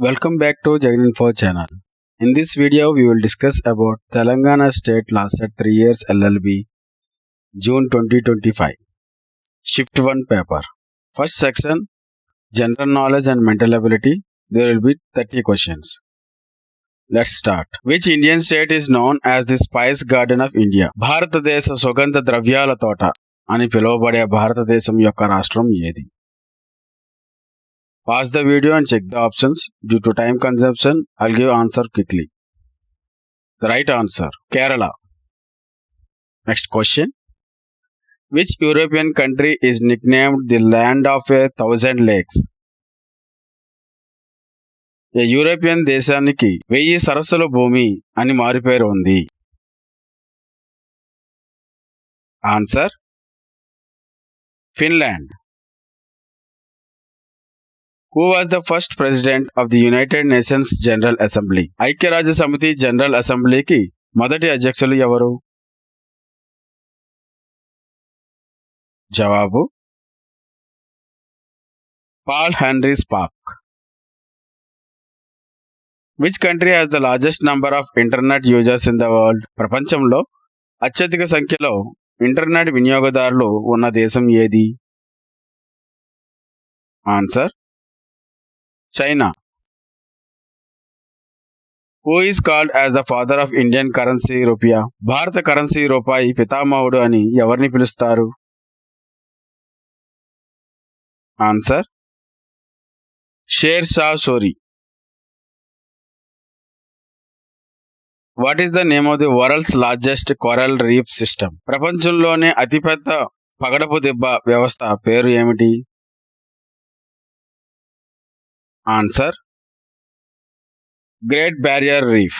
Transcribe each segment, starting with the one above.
Welcome back to Jaganinfo channel. In this video, we will discuss about Telangana State Lasted 3 Years LLB, June 2025. Shift 1 paper. First section, General Knowledge and Mental Ability. There will be 30 questions. Let's start. Which Indian state is known as the Spice Garden of India? భారతదేశ సుగంధ ద్రవ్యాల తోట అని పిలువబడే భారతదేశం యొక్క రాష్ట్రం ఏది? Pause the video and check the options. Due to time consumption, I'll give answer quickly. The right answer, Kerala. Next question. Which European country is nicknamed the land of 1,000 lakes? A European దేశానికి 1000 సరస్సుల భూమి అని మారుపేరు ఉంది. Answer, Finland. Who was the first president of the United Nations General Assembly? ఐక్యరాజ్య సమితి general అసెంబ్లీకి మొదటి అధ్యక్షులు ఎవరు? జవాబు, Paul Henri Spaak. Which country has the largest number of internet users in the world? ప్రపంచంలో అత్యధిక సంఖ్యలో ఇంటర్నెట్ వినియోగదారులు ఉన్న దేశం ఏది? Answer, China. Who is called as the father of Indian currency రూపాయి? భారత కరెన్సీ రూపాయి పితామహుడు అని ఎవరిని పిలుస్తారు? Answer, share Shah Suri. What is the name of the world's largest coral reef system? ప్రపంచంలోనే అతిపెద్ద పగడపు దిబ్బ వ్యవస్థ పేరు ఏమిటి? Answer, great barrier reef.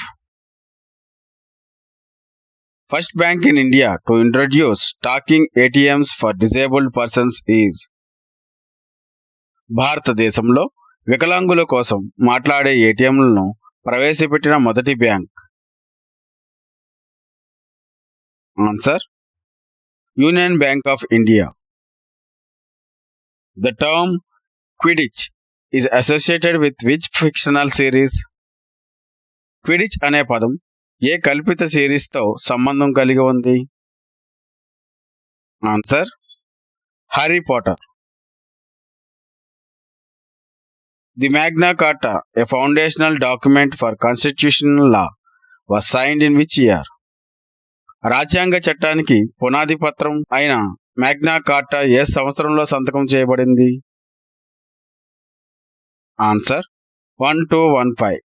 First bank in India to introduce talking ATMs for disabled persons is? భారతదేశంలో వికలాంగుల కోసం మాట్లాడే ఏటీఎంలను ప్రవేశపెట్టిన మొదటి bank? Answer, union bank of India. The term Quidditch is associated with which fictional series? Quidditch అనే పదం ఏ కల్పిత సిరీస్తో సంబంధం కలిగి ఉంది? Answer, Harry Potter. The Magna కార్టా, a foundational document for constitutional law, was signed in which year? రాజ్యాంగ చట్టానికి పునాది పత్రం అయిన మ్యాగ్నా కార్టా ఏ సంవత్సరంలో సంతకం చేయబడింది? Answer, 1215.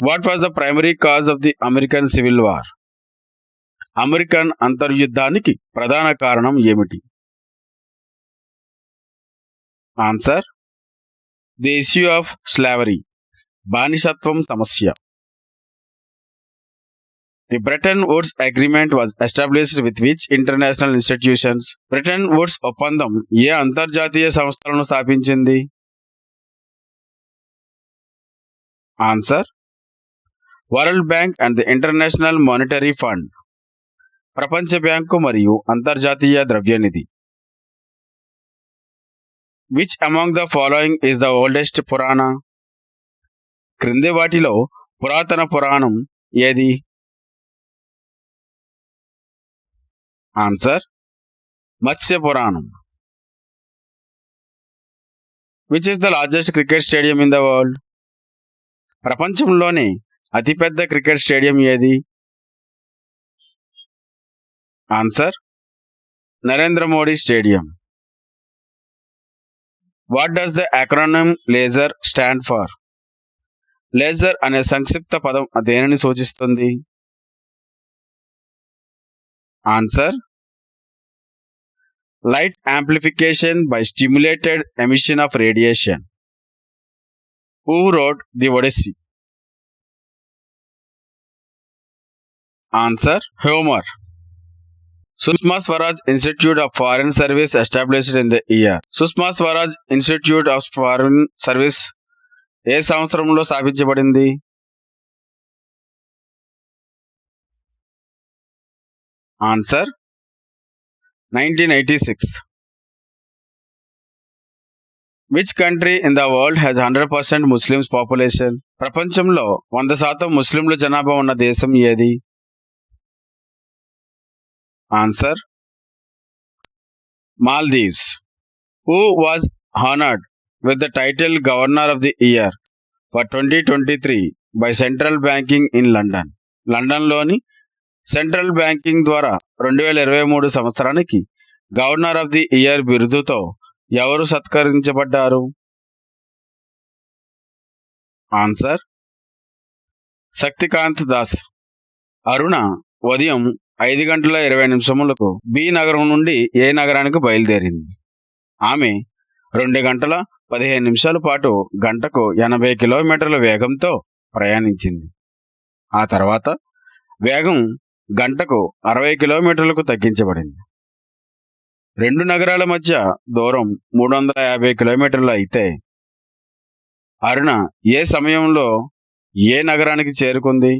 What was the primary cause of the American Civil War? American అంతర్యుద్ధానికి ప్రధాన కారణం ఏమిటి? Answer, the issue of slavery, బానిసత్వం సమస్య. The Bretton Woods agreement was established with which international institutions? Bretton Woods ఒప్పందం ఏ అంతర్జాతీయ సంస్థలను స్థాపించింది? Answer, world bank and the international monetary fund, ప్రపంచ బ్యాంకు మరియు అంతర్జాతీయ ద్రవ్యనిధి. Which among the following is the oldest Purana? క్రింది వాటిలో పురాతన పురాణం ఏది? Answer, Matsya Puranam. Which is the largest cricket stadium in the world? ప్రపంచంలోనే అతిపెద్ద క్రికెట్ స్టేడియం ఏది? Answer, Narendra Modi stadium. What does the acronym laser stand for? Laser అనే సంక్షిప్త పదం దేనిని సూచిస్తుంది? Answer, light amplification by stimulated emission of radiation. Who wrote the Odyssey? Answer, Homer. Sushma Swaraj Institute of Foreign Service established in the year? Sushma Swaraj institute of foreign service ఏ సంవత్సరంలో స్థాపించబడింది? Answer, 1986. Which country in the world has 100% Muslims population? ప్రపంచంలో 100% ముస్లింల జనాభా ఉన్న దేశం ఏది? Answer Maldives. Who was honoured with the title governor of the year for 2023 by central banking in London? లండన్లోని సెంట్రల్ బ్యాంకింగ్ ద్వారా 2023 సంవత్సరానికి గవర్నర్ ఆఫ్ ది ఇయర్ బిరుదుతో ఎవరు సత్కరించబడ్డారు? ఆన్సర్ శక్తికాంత్ దాస్. అరుణ ఉదయం 5:20 బి నగరం నుండి ఏ నగరానికి బయలుదేరింది? ఆమె 2:15 పాటు గంటకు 80 కిలోమీటర్ల వేగంతో ప్రయాణించింది. ఆ తర్వాత వేగం గంటకు 60 కిలోమీటర్లకు తగ్గించబడింది. రెండు నగరాల మధ్య దూరం 350 కిలోమీటర్లు అయితే అరుణ ఏ సమయంలో ఏ నగరానికి చేరుకుంది?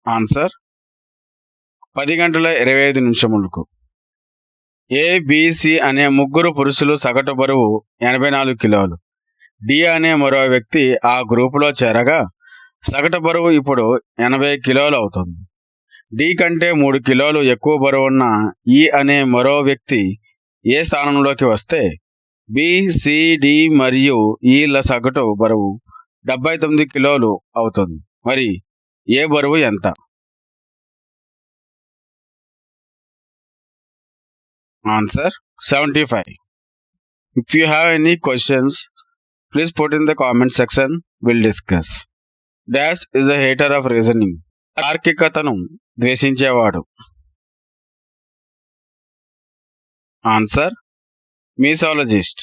ఆన్సర్ 10:25 ఏబిసి అనే ముగ్గురు పురుషులు సగటు బరువు 84 కిలోలు. డి అనే మరో వ్యక్తి ఆ గ్రూపులో చేరగా సగటు బరువు ఇప్పుడు 80 కిలోలు అవుతుంది. డి కంటే 3 కిలోలు ఎక్కువ బరువున్న ఈ అనే మరో వ్యక్తి ఏ స్థానంలోకి వస్తే బి, సి, డి మరియు ఈల సగటు బరువు 79 కిలోలు అవుతుంది. మరి ఏ బరువు ఎంత? Answer 75. If you have any questions, please put in the comment section. We'll discuss. Dash is the hater of reasoning. తార్కికతను ద్వేషించేవాడు. Answer misologist.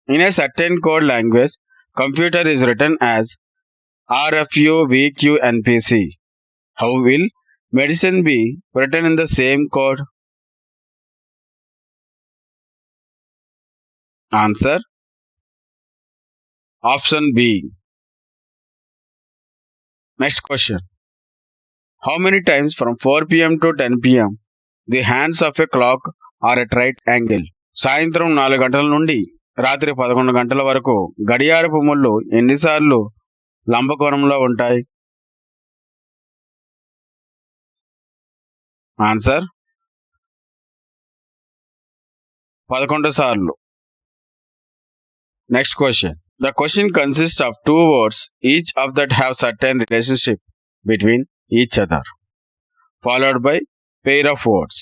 In a certain code language, computer is written as RFU, VQ, and PC. How will medicine be written in the same code? Answer option B. Next question. How many times from 4 p.m. to 10 p.m. the hands of a clock are at right angle? సాయంత్రం 4 గంటల నుండి రాత్రి 11 గంటల వరకు గడియారపు ముళ్ళు ఎన్నిసార్లు లంబకోణంలో ఉంటాయి? ఆన్సర్ 11 సార్లు. Next question. The question consists of two words, each of that have certain relationship between each other, followed by pair of words.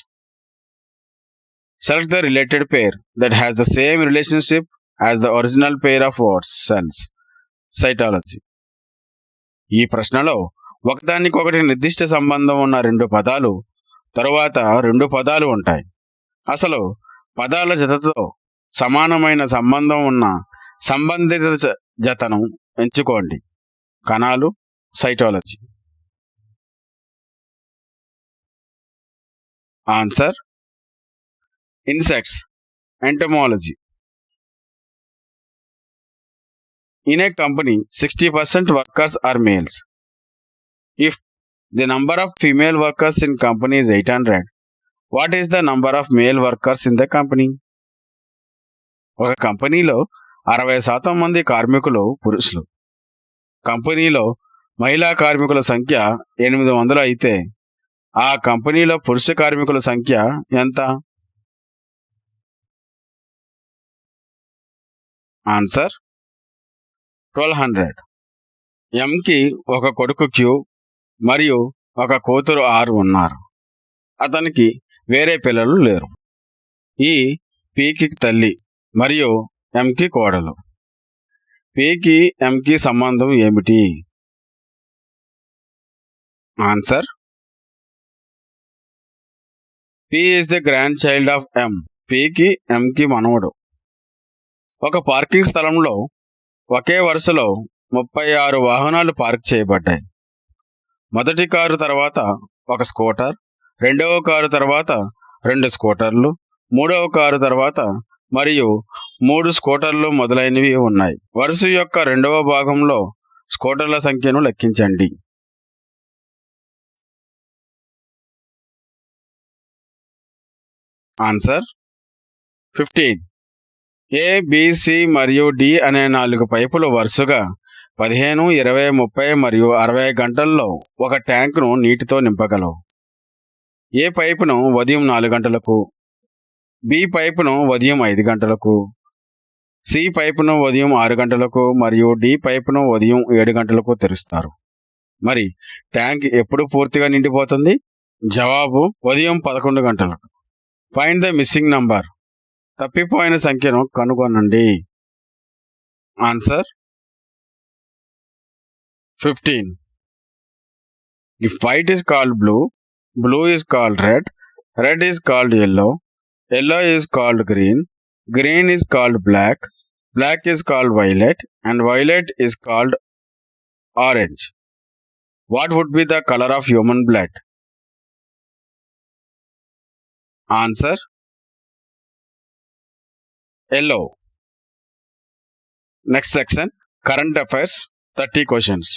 Select the related pair that has the same relationship as the original pair of words. Cells. Cytology. ఈ ప్రశ్నలో ఒకదానికొకటి నిర్దిష్ట సంబంధం ఉన్న రెండు పదాలు తరువాత రెండు పదాలు ఉంటాయి. అసలు పదాల జతతో సమానమైన సంబంధం ఉన్న సంబంధిత జతను ఎంచుకోండి. కణాలు. Cytology. Answer insects. Entomology. In a company, 60% workers are males. If the number of female workers in company is 800, what is the number of male workers in the company? ఒక కంపెనీలో 60% మంది కార్మికులు పురుషులు. కంపెనీలో మహిళా కార్మికుల సంఖ్య 800 అయితే ఆ కంపెనీలో పురుష కార్మికుల సంఖ్య ఎంత? ఆన్సర్ 1200. ఎంకి ఒక కొడుకు క్యూ మరియు ఒక కూతురు ఆర్ ఉన్నారు. అతనికి వేరే పిల్లలు లేరు. ఈ పీకి తల్లి మరియు ఎంకి కోడలు. పీకి ఎంకి సంబంధం ఏమిటి? Answer P is the grandchild of M. పీకి ఎంకి మనవడు. ఒక పార్కింగ్ స్థలంలో ఒకే వరుసలో 36 వాహనాలు పార్క్ చేయబడ్డాయి. మొదటి కారు తర్వాత ఒక స్కూటర్, రెండవ కారు తర్వాత 2 స్కూటర్లు, మూడవ కారు తర్వాత మరియు 3 స్కూటర్లు మొదలైనవి ఉన్నాయి. వరుస యొక్క రెండవ భాగంలో స్కూటర్ల సంఖ్యను లెక్కించండి. ఆన్సర్ 15. ఏ, బి, సి మరియు డి అనే 4 పైపులు వరుసగా 15, 20, 30 మరియు 60 గంటల్లో ఒక ట్యాంకును నీటితో నింపగలవు. ఏ పైపును ఉదయం 4 గంటలకు, బి పైపును ఉదయం 5 గంటలకు, సి పైపును ఉదయం 6 గంటలకు మరియు డి పైపును ఉదయం 7 గంటలకు తెరుస్తారు. మరి ట్యాంక్ ఎప్పుడు పూర్తిగా నిండిపోతుంది? జవాబు ఉదయం 11 గంటలకు. Find the missing number. తప్పిపోయిన సంఖ్యను కనుగొనండి. Answer 15. If white is called blue, blue is called red, red is called yellow, yellow is called green, green is called black, black is called violet, and violet is called orange. What would be the color of human blood? Answer yellow. Next section, current affairs, 30 questions.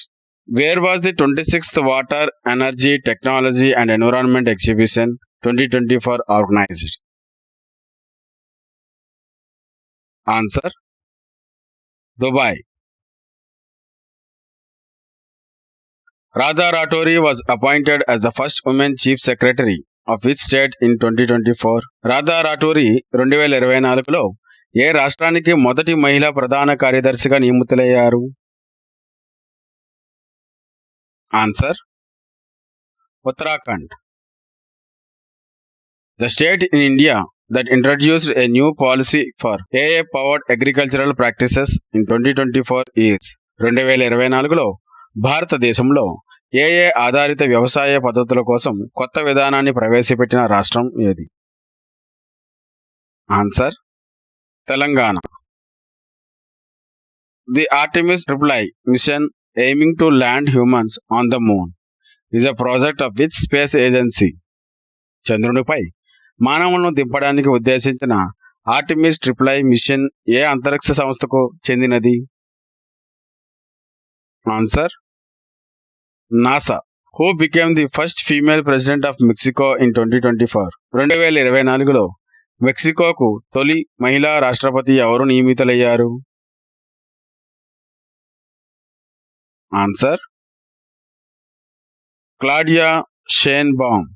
Where was the 26th Water, Energy, Technology and Environment Exhibition 2024 organized? Answer Dubai. Radha Ratori was appointed as the first woman chief secretary of which state in 2024? Radha రాఠోరి 2024లో ఏ రాష్ట్రానికి మొదటి మహిళా ప్రధాన కార్యదర్శిగా నియమితులయ్యారు? Answer Uttarakhand. The state in India that introduced a new policy for AI-powered agricultural practices in 2024 is 2024లో భారతదేశంలో AI ఆధారిత వ్యవసాయ పద్ధతుల కోసం కొత్త విధానాన్ని ప్రవేశపెట్టిన రాష్ట్రం ఏది? Answer Telangana. The Artemis III mission aiming to land humans on the moon is a project of which space agency? చంద్రునిపై మానవులను దింపడానికి ఉద్దేశించిన ఆర్టిమిస్ III మిషన్ ఏ అంతరిక్ష సంస్థకు చెందినది? Answer NASA. Who became the first female president of Mexico in 2024? 2024లో మెక్సికోకు తొలి మహిళా రాష్ట్రపతి ఎవరు నియమితులయ్యారు? Answer Claudia Sheinbaum.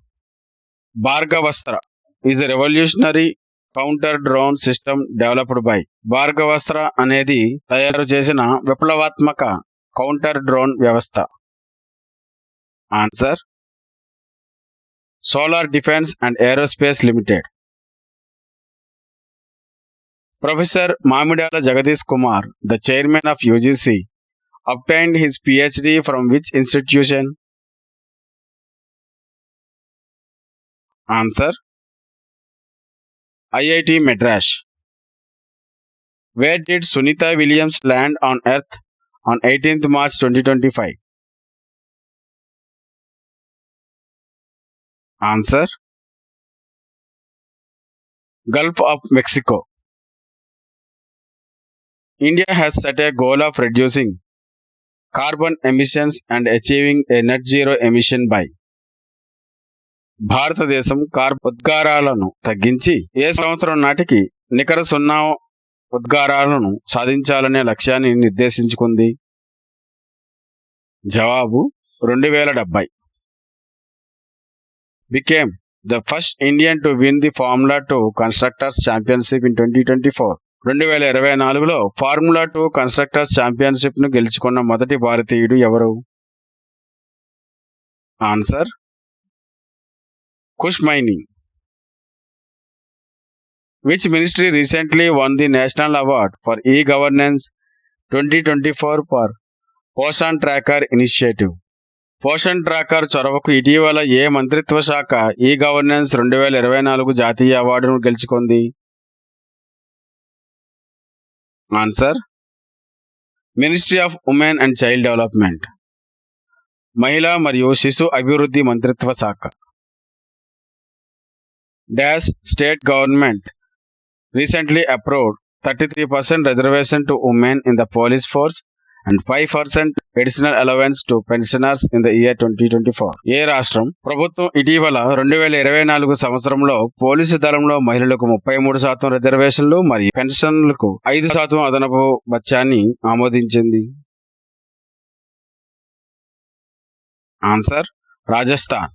Bhargavastra is a revolutionary counter drone system developed by. Bhargavastra అనేది తయారు చేసిన విప్లవాత్మక కౌంటర్ డ్రోన్ వ్యవస్థ. Answer solar defence and aerospace limited. Professor Mamidala Jagadish Kumar, the chairman of UGC, obtained his PhD from which institution? Answer IIT Madras. Where did Sunita Williams land on Earth on 18th March 2025? Answer Gulf of Mexico. India has set a goal of reducing carbon emissions and achieving a net zero emission by. భారతదేశం carbon ఉద్గారాలను తగ్గించి ఏ సంవత్సరం నాటికి నికర సున్నా ఉద్గారాలను సాధించాలనే లక్ష్యాన్ని నిర్దేశించుకుంది? జవాబు 2070. Became the first Indian to win the Formula 2 Constructors Championship in 2024. 2024లో ఫార్ములా 2 కన్స్ట్రక్టర్స్ ఛాంపియన్షిప్ ను గెలుచుకున్న మొదటి భారతీయుడు ఎవరు? Answer Kush Maini. Which ministry recently won the National Award for E-Governance 2024 for Poshan tracker initiative? Poshan tracker చొరవకు ఇటీవల ఏ మంత్రిత్వ శాఖ E-Governance 2024 జాతీయ అవార్డును గెలుచుకుంది? Answer ministry of women and child development. మహిళా మరియు శిశు అభివృద్ధి మంత్రిత్వ శాఖ. Dash state government recently approved 33% reservation to women in the police force and 5% additional allowance to pensioners in the year 2024. ఏ రాష్ట్రం ప్రభుత్వం ఇటీవల 2024 సంవత్సరంలో పోలీసు దళంలో మహిళలకు 33% రిజర్వేషన్లు మరియు పెన్షన్లకు 5% అదనపు భత్యాన్ని ఆమోదించింది? Answer Rajasthan.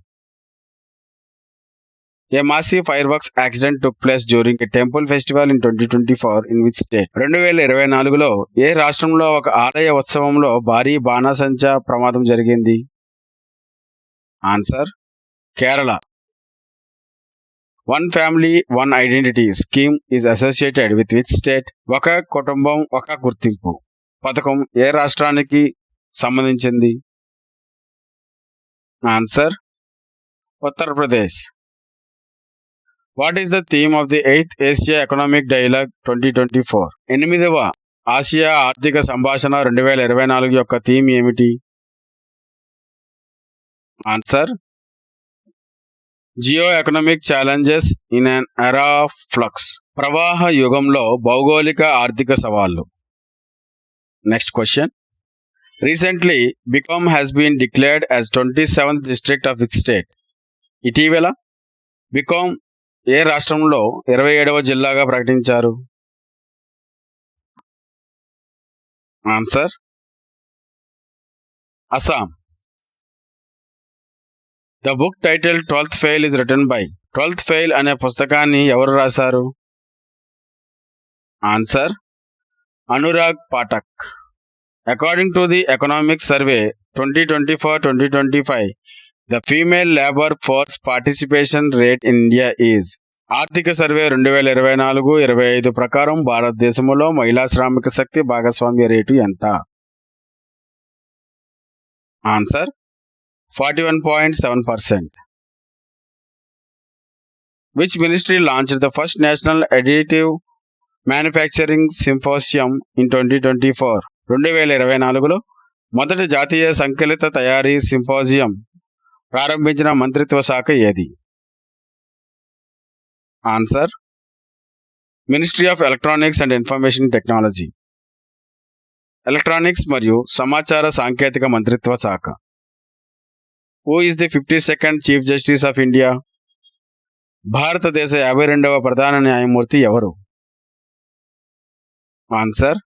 A massive fireworks accident took place during a temple festival in 2024 in which state? 2024లో ఏ రాష్ట్రంలో ఒక ఆలయ ఉత్సవంలో భారీ బాణాసంచా ప్రమాదం జరిగింది? Answer Kerala. One family one identity scheme is associated with which state? ఒక కుటుంబం ఒక గుర్తింపు పథకం ఏ రాష్ట్రానికి సంబంధించింది? Answer Uttar Pradesh. What is the theme of the 8th Asia economic dialogue 2024? 8వ ఆసియా ఆర్థిక సంభాషణ 2024 యొక్క థీమ్ ఏమిటి? Answer geo economic challenges in an era of flux. ప్రవాహ యుగంలో భౌగోళిక ఆర్థిక సవాళ్లు. Next question. రీసెంట్లీ బికామ్ has been declared as 27th district of which state? ఇటీవల బికామ్ ఏ రాష్ట్రంలో 27వ జిల్లాగా ప్రకటించారు? Answer Assam. The book title 12th fail is written by? 12th fail అనే పుస్తకాన్ని ఎవరు రాశారు? Answer Anurag Pathak. According to the economic survey 2024-2025, the female labor force participation rate in India is? ఆర్థిక సర్వే 2024-25 ప్రకారం భారతదేశంలో మహిళా శ్రామిక శక్తి భాగస్వామ్య రేటు ఎంత? Answer 41.7%. Which ministry launched the first national additive manufacturing symposium in 2024? 2024లో మొదటి జాతీయ సంకలిత తయారీ సింపోజియం ప్రారంభించిన మంత్రిత్వ శాఖ ఏది? Answer ministry of electronics and information technology. Electronics మరియు సమాచార సాంకేతిక మంత్రిత్వ శాఖ. Who is the 52nd chief justice of India? భారతదేశ 52వ ప్రధాన న్యాయమూర్తి ఎవరు? Answer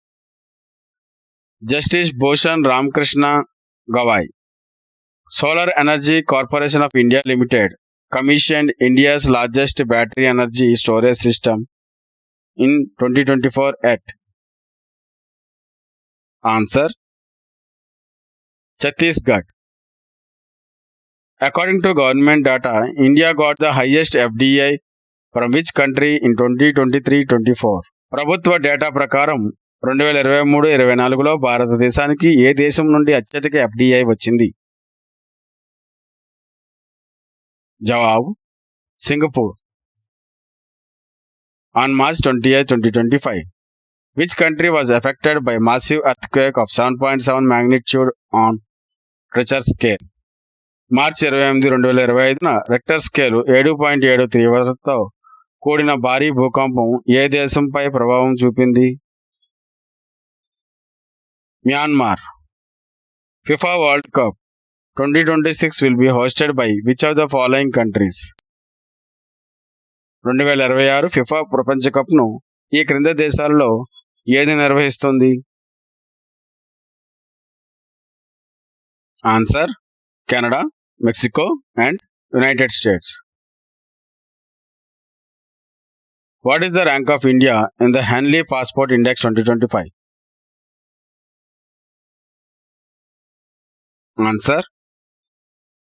justice Bhushan Ramakrishna Gavai. Solar energy corporation of India limited commissioned India's largest battery energy storage system in 2024 at? Answer Chhattisgarh. According to government data, India got the highest FDI from which country in 2023-24? ప్రభుత్వ data ప్రకారం 2023-24లో భారతదేశానికి ఏ దేశం నుండి అత్యధిక FDI వచ్చింది? జవాబు Singapore. On March 28, 2025, which country was affected by massive earthquake of 7.7 magnitude on Richter scale? మార్చి 28, 2025న రెక్టర్ స్కేలు 7.7 తీవ్రతతో కూడిన భారీ భూకంపం ఏ దేశంపై ప్రభావం చూపింది? Myanmar. FIFA world cup 2026 will be hosted by which of the following countries? 2026 FIFA ప్రపంచ కప్ను ఈ క్రింద దేశాలలో ఏది నిర్వహిస్తుంది? Answer Canada, Mexico and United states. What is the rank of India in the హెన్లీ passport index 2025? Answer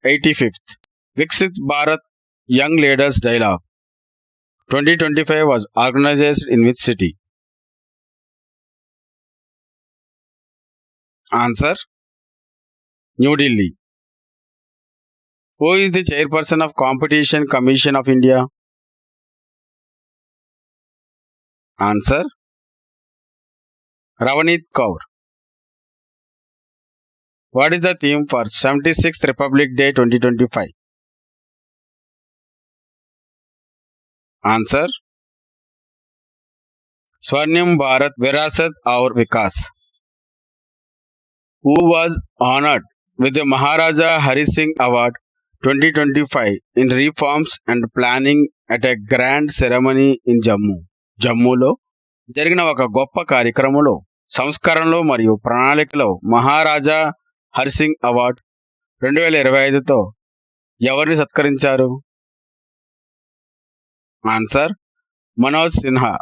85th. Viksit Bharat Young Leaders Dialogue 2025 was organized in which city? Answer New Delhi. Who is the chairperson of Competition Commission of India? Answer Ravneet Kaur. What is the theme for 76th Republic Day 2025? Answer Swarnim Bharat Virasat Aur Vikas. who was honored with the Maharaja Hari Singh Award 2025 in reforms and planning at a grand ceremony in Jammu. జమ్మూలో జరిగిన ఒక గొప్ప కార్యక్రమంలో సంస్కరణలు మరియు ప్రణాళికలో మహారాజా Hari Singh award 2025తో ఎవరిని సత్కరించారు? Answer Manoj Sinha.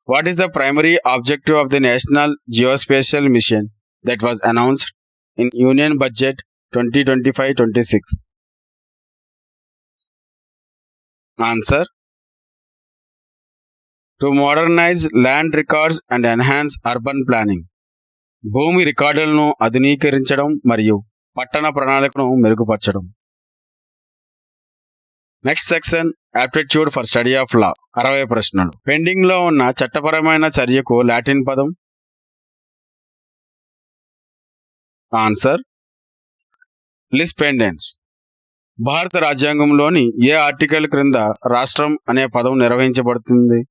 What is the primary objective of the National Geospatial Mission that was announced in Union Budget 2025-26? Answer: to modernize land records and enhance urban planning. భూమి రికార్డులను ఆధునీకరించడం మరియు పట్టణ ప్రణాళికను మెరుగుపరచడం. Next section aptitude for study of law. 60 ప్రశ్నలు. Pending లో ఉన్న చట్టపరమైన చర్యకు లాటిన్ పదం. ఆన్సర్ లిస్ పెండెన్స్. భారత రాజ్యాంగంలోని ఏ ఆర్టికల్ క్రింద రాష్ట్రం అనే పదం నిర్వహించబడుతుంది?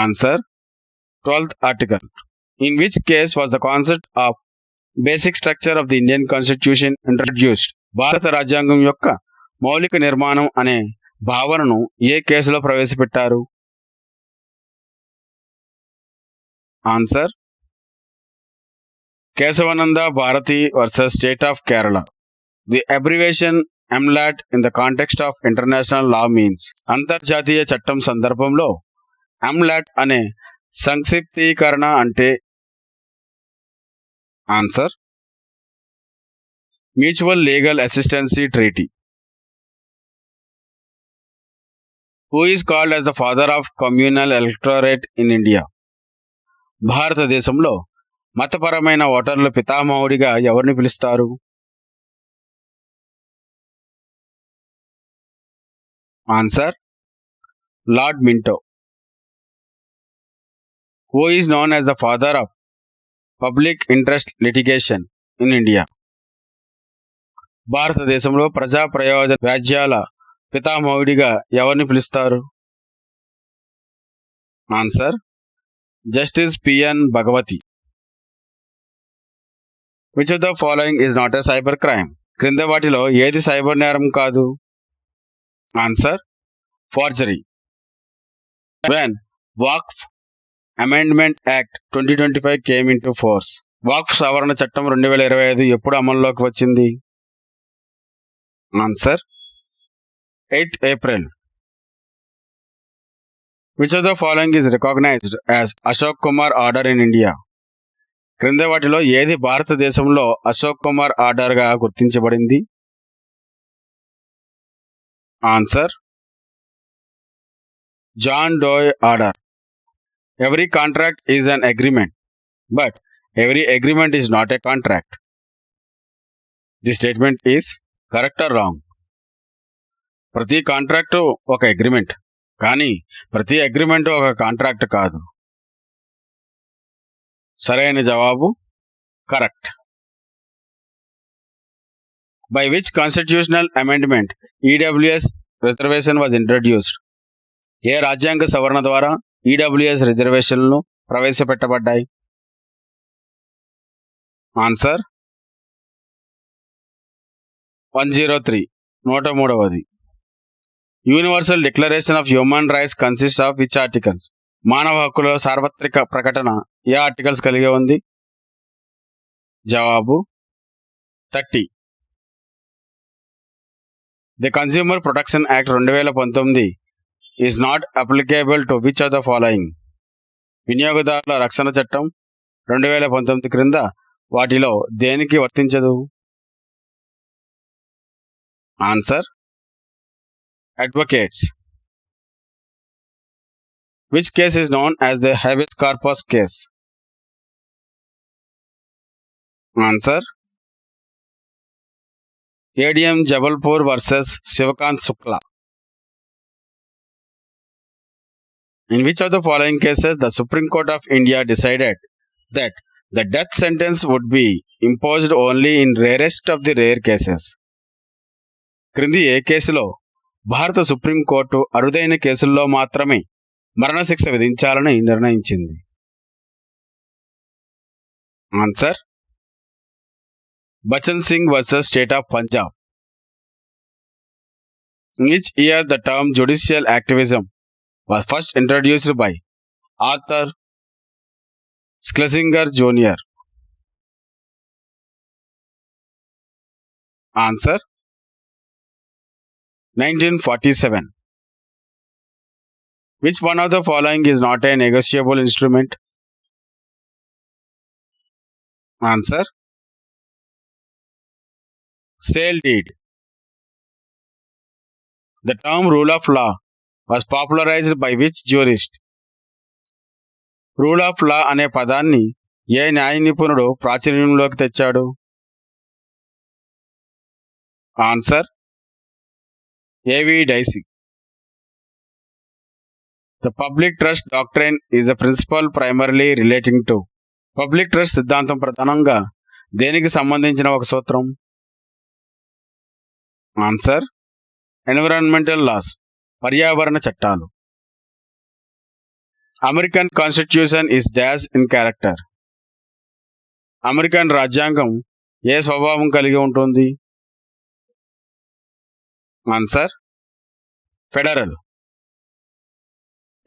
Answer 12th article. In which case was the concept of basic structure of the Indian Constitution introduced? భారత రాజ్యాంగం యొక్క మౌలిక నిర్మాణం అనే భావనను ఏ కేసులో ప్రవేశపెట్టారు? Answer Kesavananda Bharati versus state of Kerala. The abbreviation MLAT in the context of international law means. అంతర్జాతీయ చట్టం సందర్భంలో MLAT అనే సంక్షిప్తీకరణ అంటే? Answer mutual legal assistance treaty. Who is called as the father of communal electorate in India? భారతదేశంలో మతపరమైన ఓటర్ల పితామహుడిగా ఎవరిని పిలుస్తారు? Answer lord Minto. Who is known as the father of public interest litigation in India? భారతదేశంలో ప్రజా ప్రయోజన వ్యాజ్యాల పితామహుడిగా ఎవరిని పిలుస్తారు? Answer justice PN Bhagwati. Which of the following is not a cyber crime? క్రింద వాటిలో ఏది సైబర్ నేరం కాదు? Answer forgery. When Waqf amendment act 2025 came into force. Waqf సవరణ చట్టం 2025 ఎప్పుడు అమల్లోకి వచ్చింది? Answer 8th April. Which of the following is recognized as Ashok Kumar order in India? క్రింద వాటిలో ఏది భారతదేశంలో అశోక్ కుమార్ ఆర్డర్ గా గుర్తించబడింది? Answer John Doe order. Every contract is an agreement, but every agreement is not a contract. The statement is correct or wrong? ప్రతి contract ఒక agreement, కానీ ప్రతి అగ్రిమెంట్ ఒక కాంట్రాక్ట్ కాదు. సరైన జవాబు correct. By which constitutional amendment EWS reservation was introduced? ఏ రాజ్యాంగ సవరణ ద్వారా EWS రిజర్వేషన్లు ప్రవేశపెట్టబడ్డాయి? ఆన్సర్ 103. 103వ. Universal declaration of human rights consist of which articles? మానవ హక్కుల సార్వత్రిక ప్రకటన ఏ ఆర్టికల్స్ కలిగి ఉంది? జవాబు 30. The consumer protection act 2019 is not applicable to which of the following? వినియోగదారుల రక్షణ చట్టం 2019 క్రింద వాటిలో దేనికి వర్తించదు? Answer advocates. Which case is known as the habeas corpus case? Answer ADM Jabalpur versus Shivkant Shukla. In which of the following cases the Supreme Court of India decided that the death sentence would be imposed only in rarest of the rare cases? క్రింది ఏ కేసులో భారత supreme court అరుదైన కేసుల్లో మాత్రమే మరణశిక్ష విధించాలని నిర్ణయించింది? Answer, Bachan Singh versus state of Punjab. In which year the term judicial activism was first introduced by Arthur Schlesinger Jr.? Answer, 1947. Which one of the following is not a negotiable instrument? Answer, sale deed. The term rule of law was popularized by which jurist? Rule of law అనే పదాన్ని ఏ న్యాయ నిపుణుడు ప్రాచుర్యంలోకి తెచ్చాడు? Answer, A V Dicey. The public trust doctrine is the principle primarily relating to. Public trust సిద్ధాంతం ప్రధానంగా దేనికి సంబంధించిన ఒక సూత్రం? ఆన్సర్, ఎన్విరాన్మెంటల్ లాస్, పర్యావరణ చట్టాలు. American constitution is dash in character. American రాజ్యాంగం ఏ స్వభావం కలిగి ఉంటుంది? Answer, federal.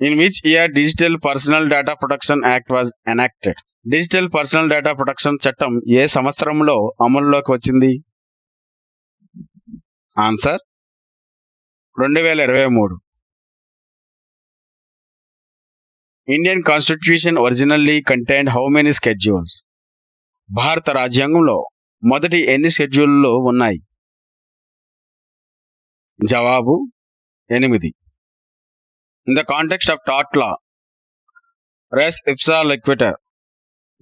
In which year digital personal data protection act was enacted? Digital personal data protection చట్టం ఏ సంవత్సరంలో అమలులోకి వచ్చింది? Answer, 2023. Indian constitution originally contained how many schedules? భారత రాజ్యాంగంలో మొదటి ఎన్ని షెడ్యూళ్ళు ఉన్నాయి? జవాబు 8. In the context of taught law, రెస్ ఇప్సా లిక్విటర్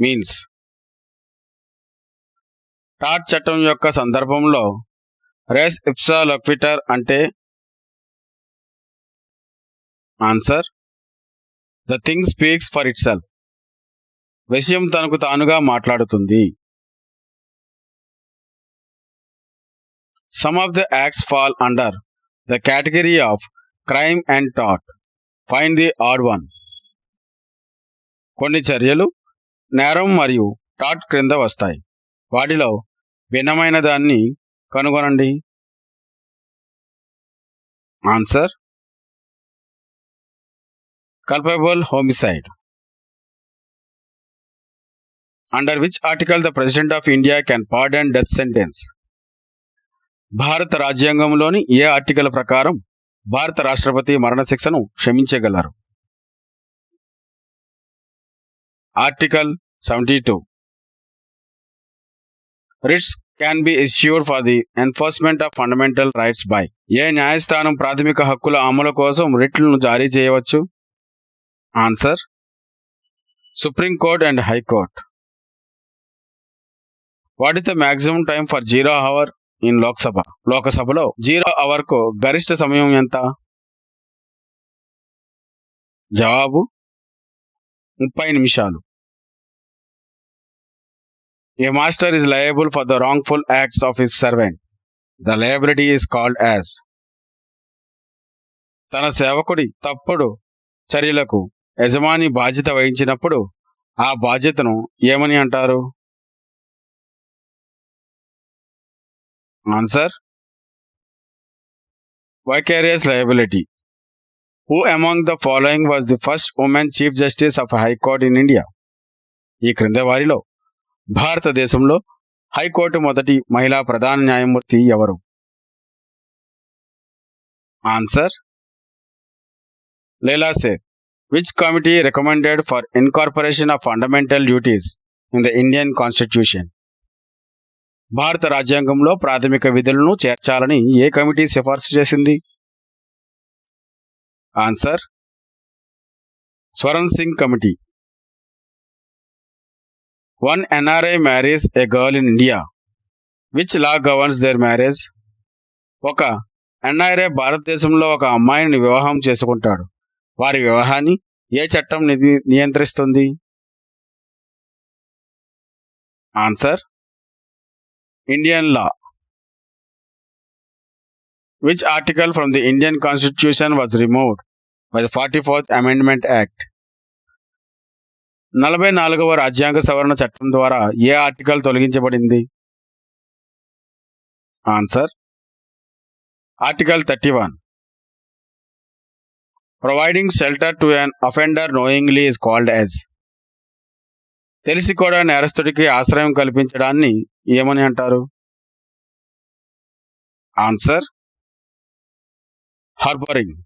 means. Taught చట్టం యొక్క సందర్భంలో రెస్ ఇప్సా లిక్విటర్ అంటే? Answer, the thing speaks for itself. విషయం తనకు తానుగా మాట్లాడుతుంది. Some of the acts fall under the category of crime and టాట్. Find the odd one. కొన్ని చర్యలు నేరం మరియు టాట్ క్రింద వస్తాయి. వాటిలో భిన్నమైన దాన్ని కనుగొనండి. Answer, culpable homicide. Under which article the President of India can pardon death sentence? భారత రాజ్యాంగంలోని ఏ ఆర్టికల్ ప్రకారం భారత రాష్ట్రపతి మరణశిక్షను క్షమించగలరు? Article 72. Writs can be issued for the enforcement of fundamental rights by. ఏ న్యాయస్థానం ప్రాథమిక హక్కుల అమలు కోసం రిట్లను జారీ చేయవచ్చు? Answer, supreme court and high court. What is the maximum time for 0 hour in Lok Sabha? లోకసభలో 0 అవర్కు గరిష్ట సమయం ఎంత? జవాబు 30 నిమిషాలు. A master is liable for the wrongful acts of his servant. The liability is called as. తన సేవకుడి తప్పుడు చర్యలకు యజమాని బాధ్యత వహించినప్పుడు ఆ బాధ్యతను ఏమని అంటారు? Answer, vicarious liability. Who among the following was the first woman chief justice of a high court in India? ఈ క్రింద వారిలో భారతదేశంలో హైకోర్టు మొదటి మహిళా ప్రధాన న్యాయమూర్తి ఎవరు? Answer, Leela Seth. Which committee recommended for incorporation of fundamental duties in the Indian Constitution? భారత రాజ్యాంగంలో ప్రాథమిక విధులను చేర్చాలని ఏ కమిటీ సిఫార్సు చేసింది? Answer, Swaran Singh committee. One NRI marries a girl in India. Which law governs their marriage? ఒక NRI భారతదేశంలో ఒక అమ్మాయిని వివాహం చేసుకుంటాడు. వారి వివాహాన్ని ఏ చట్టం నియంత్రిస్తుంది? Answer, Indian law. Which article from the Indian Constitution was removed by the 44th Amendment Act. 44వ రాజ్యాంగ సవరణ చట్టం ద్వారా ఏ ఆర్టికల్ తొలగించబడింది? Answer article 31. Providing shelter to an offender knowingly is called as. తెలిసి కూడా నేరస్తుడికి ఆశ్రయం కల్పించడాన్ని ఏమని అంటారు? Answer harbouring.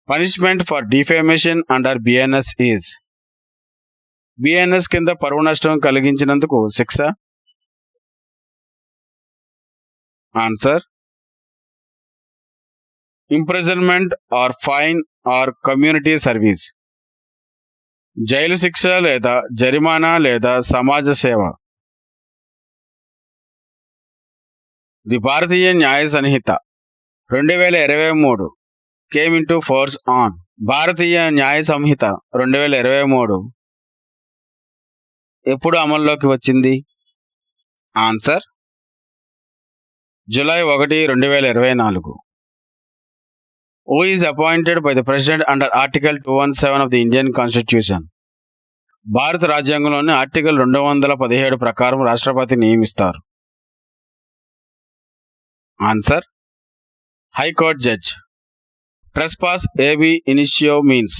Punishment for defamation under BNS is. BNS కింద పరువు నష్టం కలిగించినందుకు శిక్ష? Answer imprisonment or fine or community service. జైలు శిక్ష లేదా జరిమానా లేదా సమాజ సేవ. ది భారతీయ న్యాయ సంహిత 2023 came into force on. భారతీయ న్యాయ సంహిత 2023 ఎప్పుడు అమల్లోకి వచ్చింది? Answer July 1, 2024. Who is appointed by the President under Article 217 of the Indian Constitution? భారత రాజ్యాంగంలోని ఆర్టికల్ 217 ప్రకారం రాష్ట్రపతి నియమిస్తారు. Answer high court judge. Trespass ab initio means.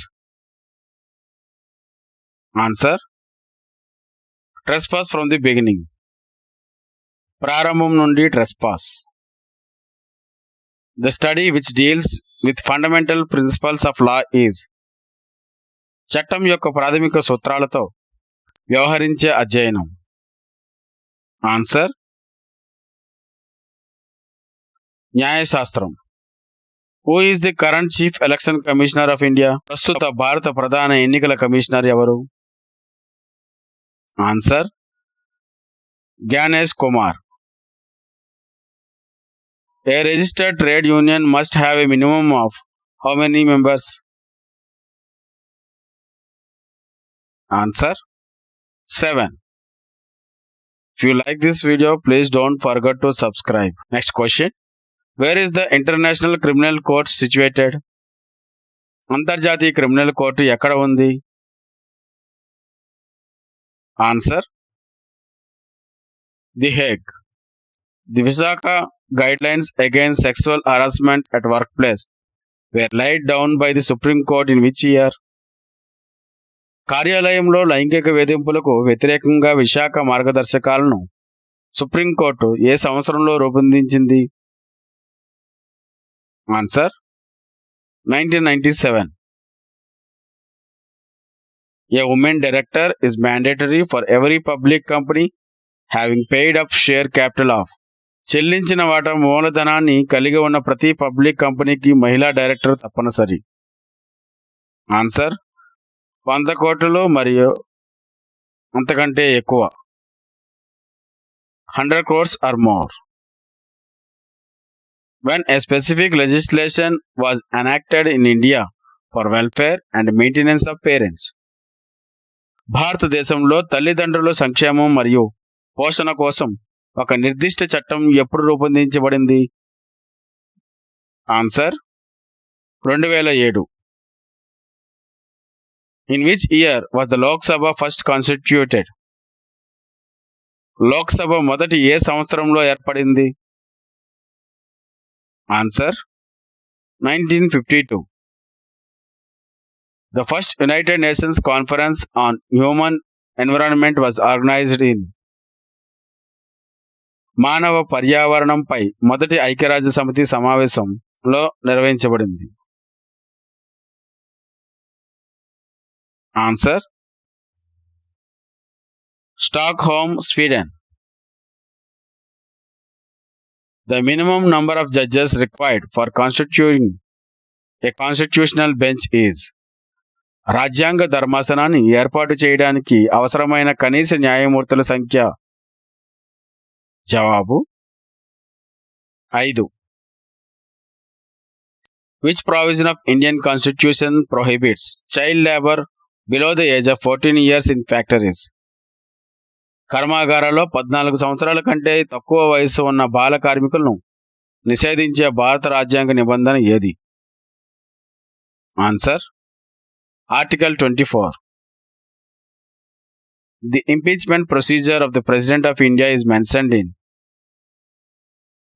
Answer trespass from the beginning. ప్రారంభం నుండి trespass. The study which deals with fundamental principles of law is. చట్టం యొక్క ప్రాథమిక సూత్రాలతో వ్యవహరించే అధ్యయనం. Answer న్యాయశాస్త్రం. Who is the current Chief Election Commissioner of India? ప్రస్తుత భారత ప్రధాన ఎన్నికల కమిషనర్ ఎవరు? Answer Gyanesh Kumar. A registered trade union must have a minimum of how many members? Answer 7. If you like this video, please don't forget to subscribe. Next question. Where is the International Criminal Court situated? అంతర్జాతీయ criminal court ఎక్కడ ఉంది? Answer the Hague. The Visakha guidelines against sexual harassment at workplace were laid down by the Supreme Court in which year? కార్యాలయంలో లైంగిక వేధింపులకు వ్యతిరేకంగా విశాఖ మార్గదర్శకాలను supreme court ఏ సంవత్సరంలో రూపొందించింది? Answer 1997. A woman director is mandatory for every public company having paid up share capital of. చెల్లించిన వాటా మూలధనాన్ని కలిగి ఉన్న ప్రతి పబ్లిక్ కంపెనీకి మహిళా డైరెక్టర్ తప్పనిసరి. ఆన్సర్ 100 కోట్లు మరియు అంతకంటే ఎక్కువ. 100 crores or more. When a specific legislation was enacted in India for welfare and maintenance of parents. భారతదేశంలో తల్లిదండ్రుల సంక్షేమం మరియు పోషణ కోసం ఒక నిర్దిష్ట చట్టం ఎప్పుడు రూపొందించబడింది? Answer 2007. In which year was the Lok Sabha first constituted? Lok Sabha మొదటి ఏ సంవత్సరంలో ఏర్పడింది? Answer 1952. The first United Nations Conference on Human Environment was organized in. మానవ పర్యావరణంపై మొదటి ఐక్యరాజ్య సమితి సమావేశంలో నిర్వహించబడింది. Answer Stockholm, Sweden. The minimum number of judges required for constituting a constitutional bench is. రాజ్యాంగ ధర్మాసనాన్ని ఏర్పాటు చేయడానికి అవసరమైన కనీస న్యాయమూర్తుల సంఖ్య. జవాబు 5. Which provision of Indian Constitution prohibits child labor below the age of 14 years in factories? కర్మాగారాల్లో 14 సంవత్సరాల కంటే తక్కువ వయస్సు ఉన్న బాల కార్మికులను నిషేధించే భారత రాజ్యాంగ నిబంధన ఏది? Answer. Article 24. The impeachment procedure of the President of India is mentioned in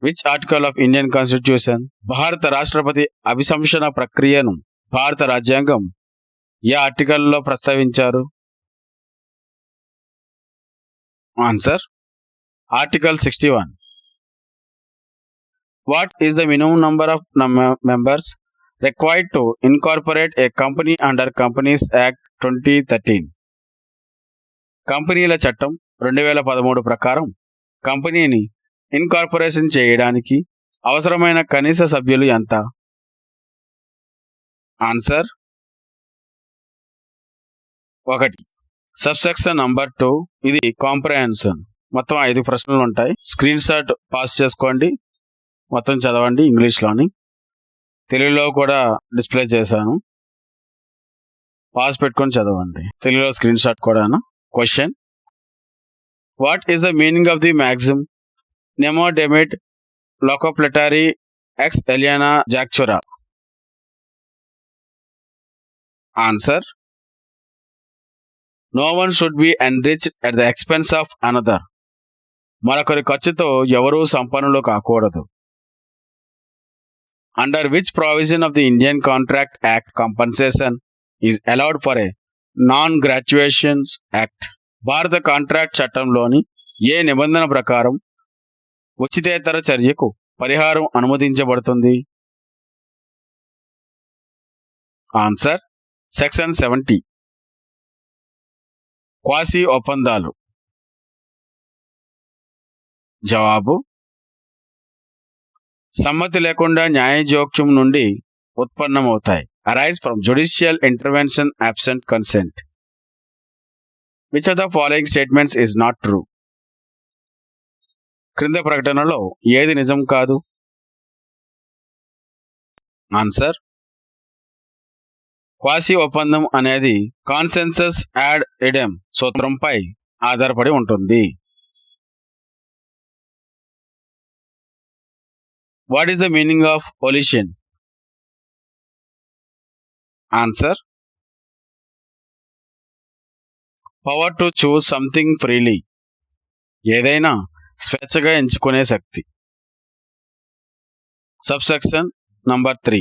which article of Indian Constitution? భారత రాష్ట్రపతి అభిశంసన ప్రక్రియను భారత రాజ్యాంగం ఏ ఆర్టికల్లో ప్రస్తావించారు? Answer. Article 61. What is the minimum number of members required to incorporate a company under Companies Act 2013? కంపెనీల చట్టం 2013 ప్రకారం కంపెనీని ఇన్కార్పొరేషన్ చేయడానికి అవసరమైన కనీస సభ్యులు ఎంత? ఆన్సర్. 1. సబ్సెక్షన్ నంబర్ 2 ఇది కాంప్రహెన్షన్. మొత్తం 5 ప్రశ్నలు ఉంటాయి. స్క్రీన్ షాట్ పాస్ చేసుకోండి, మొత్తం చదవండి. ఇంగ్లీష్లోని, తెలుగులో కూడా డిస్ప్లే చేశాను, పాస్ పెట్టుకొని చదవండి. తెలుగులో స్క్రీన్ షాట్ కూడాను. Question: what is the meaning of the maxim nemo debet locupletari ex aliena jactura? Answer. No one should be enriched at the expense of another. మరొకరి ఖర్చుతో ఎవరూ సంపన్నులు కాకూడదు. Under which provision of the Indian contract act compensation is allowed for a non gratuitous act? భారత contract చట్టంలోని ఏ నిబంధన ప్రకారం ఉచితేతర చర్యకు పరిహారం అనుమతించబడుతుంది? ఆన్సర్. సెక్షన్ 70. క్వాసీ ఒప్పందాలు. జవాబు: సమ్మతి లేకుండా న్యాయ జోక్యం నుండి ఉత్పన్నమవుతాయి. Arise from judicial intervention absent consent. Which of the following statements is not true? క్రింద ప్రకటనలో ఏది నిజం కాదు? ఆన్సర్. క్వాసీ ఒప్పందం అనేది కాన్సెన్సస్ యాడ్ ఇడెమ్ సూత్రంపై ఆధారపడి ఉంటుంది. What is the meaning of volition? Answer. Power to choose something freely. ఏదైనా స్వేచ్ఛగా ఎంచుకునే శక్తి. సబ్సెక్షన్ నంబర్ 3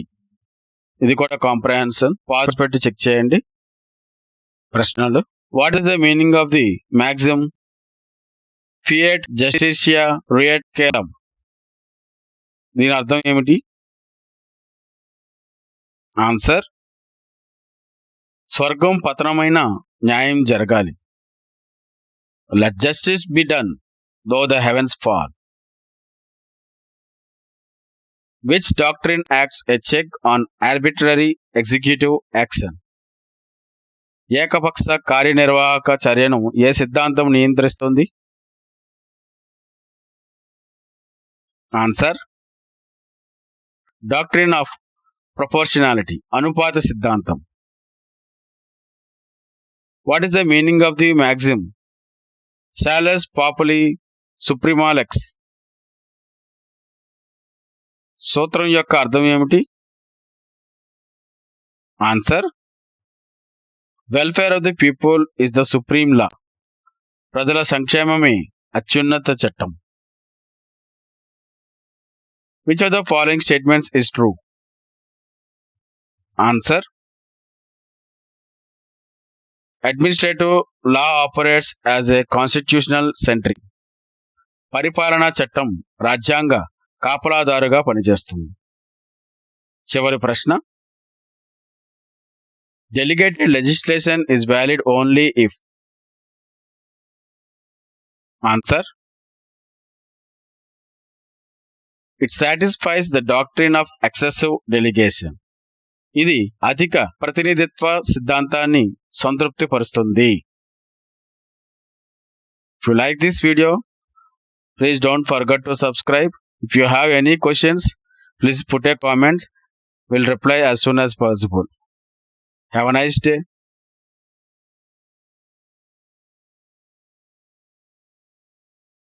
ఇది కూడా కాంప్రహెన్షన్. పాస్ పెట్టి చెక్ చేయండి. ప్రశ్నలు: what is the meaning of the maxim fiat justitia ruat caelum? దీని అర్థం ఏమిటి? ఆన్సర్. స్వర్గం పతనమైన న్యాయం జరగాలి. Let justice be done though the heavens fall. Which doctrine acts a check on arbitrary executive action? ఏకపక్ష కార్యనిర్వాహక చర్యను ఏ సిద్ధాంతం నియంత్రిస్తుంది? ఆన్సర్. డాక్ట్రిన్ ఆఫ్ ప్రపోర్షనాలిటీ, అనుపాత సిద్ధాంతం. What is the meaning of the maxim salus populi suprema lex? సూత్రం యొక్క అర్థం ఏమిటి? Answer. Welfare of the people is the supreme law. ప్రజల సంక్షేమమే అత్యున్నత చట్టం. Which of the following statements is true? Answer. Administrative law operates as a constitutional sentry. పరిపాలనా చట్టం రాజ్యాంగ కాపలాదారుగా పనిచేస్తుంది. చివరి ప్రశ్న: delegated legislation is valid only if? Answer. It satisfies the doctrine of excessive delegation. ఇది అధిక ప్రతినిధిత్వ సిద్ధాంతాన్ని సంతృప్తి పరుస్తుంది. If you like this video, please don't forget to subscribe. If you have any questions, please put a comment. We'll reply as soon as possible. Have a nice day.